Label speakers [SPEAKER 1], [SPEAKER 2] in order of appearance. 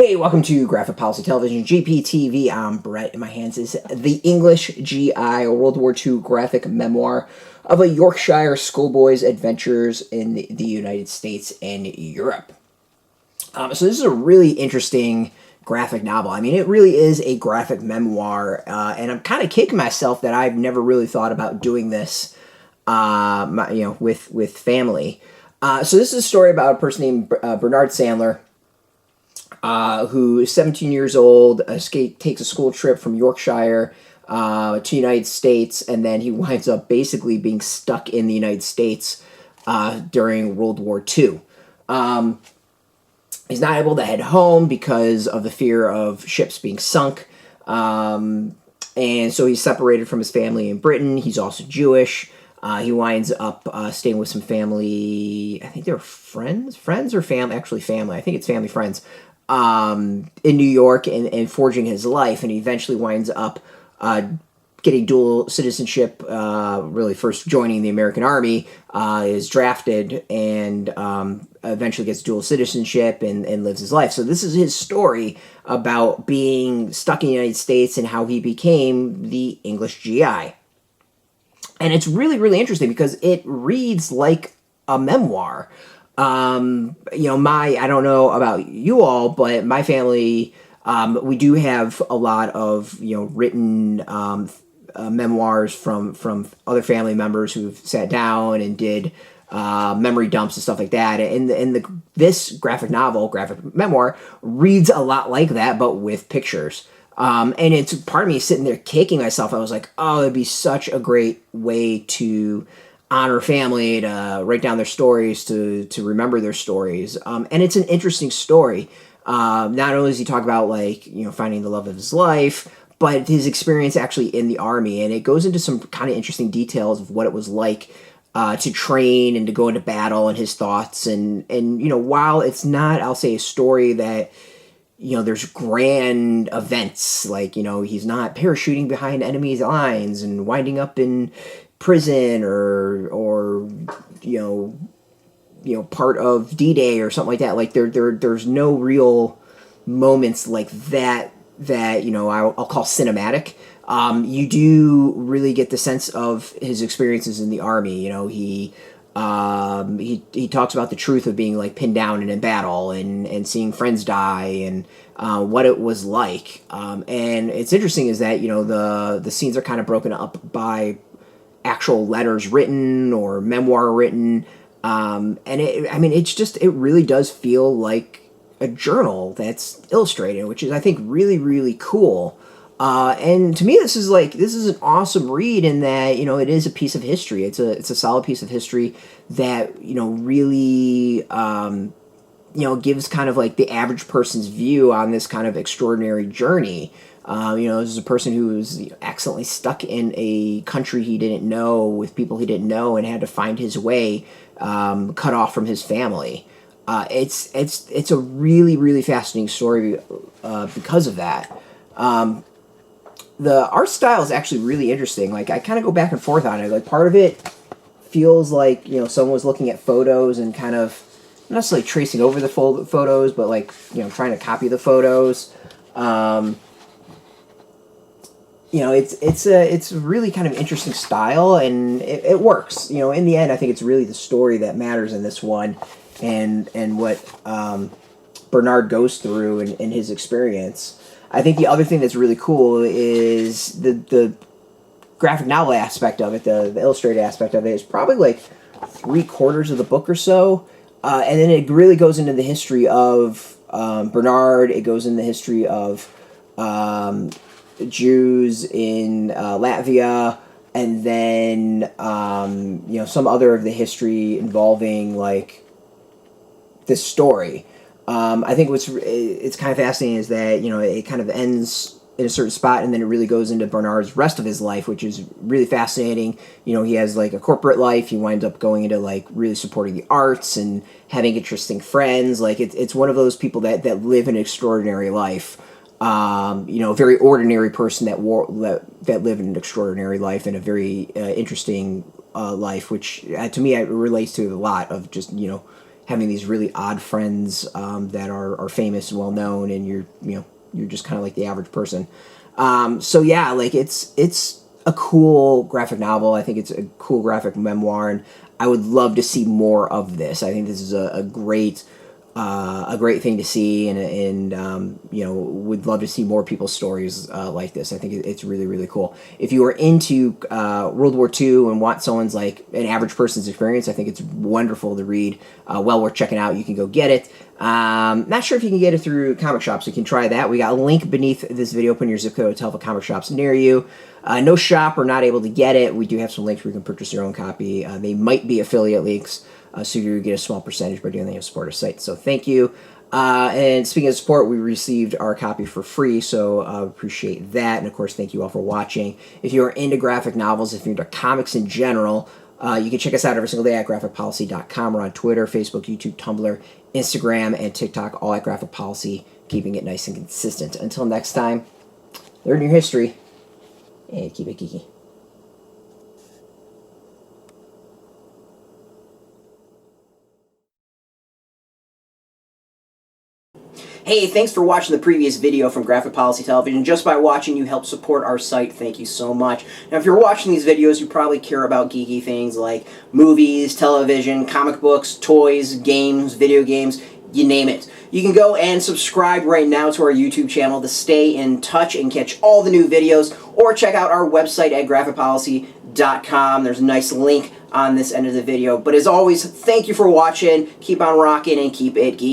[SPEAKER 1] Hey, welcome to Graphic Policy Television, GPTV. I'm Brett. In my hands is the English GI, a World War II graphic memoir of a Yorkshire schoolboy's adventures in the United States and Europe. So this is a really interesting graphic novel. I mean, it really is a graphic memoir, and I'm kind of kicking myself that I've never really thought about doing this, with family. So this is a story about a person named Bernard Sandler, who is 17 years old, takes a school trip from Yorkshire to the United States, and then he winds up basically being stuck in the United States during World War II. He's not able to head home because of the fear of ships being sunk, and so he's separated from his family in Britain. He's also Jewish. He winds up staying with some family. I think they were friends or family. Actually, family. I think it's family friends. In New York and forging his life, and he eventually winds up getting dual citizenship, really first joining the American Army, is drafted, and eventually gets dual citizenship and lives his life. So this is his story about being stuck in the United States and how he became the English GI. And it's really, really interesting because it reads like a memoir. I don't know about you all, but my family, we do have a lot of, written memoirs from other family members who've sat down and did memory dumps and stuff like that. And this graphic memoir, reads a lot like that, but with pictures. And it's part of me sitting there kicking myself. I was like, oh, it'd be such a great way to honor family, to write down their stories, to remember their stories. And it's an interesting story. Not only does he talk about, finding the love of his life, but his experience actually in the Army. And it goes into some kind of interesting details of what it was like to train and to go into battle, and his thoughts. And while it's not, I'll say, a story that, there's grand events, he's not parachuting behind enemy's lines and winding up in prison or part of D-Day or something like that. Like there's no real moments like that I'll call cinematic. You do really get the sense of his experiences in the Army. He talks about the truth of being pinned down and in battle, and seeing friends die, and what it was like. And it's interesting is that the scenes are kind of broken up by actual letters written or memoir written, and it really does feel like a journal that's illustrated, which is, I think, really, really cool. And to me, this is an awesome read in that it is a piece of history. It's a solid piece of history that really gives kind of the average person's view on this kind of extraordinary journey. This is a person who was accidentally stuck in a country he didn't know, with people he didn't know, and had to find his way, cut off from his family. It's a really, really fascinating story because of that. The art style is actually really interesting. I kind of go back and forth on it. Part of it feels like someone was looking at photos and kind of not necessarily tracing over the photos, but trying to copy the photos. It's really kind of interesting style, and it works. In the end, I think it's really the story that matters in this one, and what Bernard goes through in his experience. I think the other thing that's really cool is the graphic novel aspect of it, the illustrated aspect of it, is probably 3/4 of the book or so, and then it really goes into the history of Bernard. It goes into the history of Jews in Latvia, and then some other of the history involving this story. I think it's kind of fascinating is that it kind of ends in a certain spot, and then it really goes into Bernard's rest of his life, which is really fascinating. He has a corporate life. He winds up going into really supporting the arts and having interesting friends. It's one of those people that live an extraordinary life. A very ordinary person that lived an extraordinary life, and a very interesting life, which to me it relates to a lot of just having these really odd friends that are famous and well known, and you're just kind of like the average person. So yeah, like it's a cool graphic novel. I think it's a cool graphic memoir, and I would love to see more of this. I think this is a great thing to see, and would love to see more people's stories like this. I think it's really, really cool. If you are into World War II and want someone's like an average person's experience, I think it's wonderful to read. Well worth checking out. You can go get it. Not sure if you can get it through comic shops. You can try that. We got a link beneath this video. Put in your zip code to help a comic shops near you. No shop or not able to get it. We do have some links where you can purchase your own copy. They might be affiliate links. So you get a small percentage by doing that to support our site. So thank you. And speaking of support, we received our copy for free, so appreciate that. And of course, thank you all for watching. If you are into graphic novels, if you're into comics in general, you can check us out every single day at graphicpolicy.com. We're on Twitter, Facebook, YouTube, Tumblr, Instagram, and TikTok, all at Graphic Policy, keeping it nice and consistent. Until next time, learn your history and keep it geeky. Hey, thanks for watching the previous video from Graphic Policy Television. Just by watching, you help support our site. Thank you so much. Now, if you're watching these videos, you probably care about geeky things like movies, television, comic books, toys, games, video games, you name it. You can go and subscribe right now to our YouTube channel to stay in touch and catch all the new videos, or check out our website at graphicpolicy.com. There's a nice link on this end of the video. But as always, thank you for watching. Keep on rocking and keep it geeky.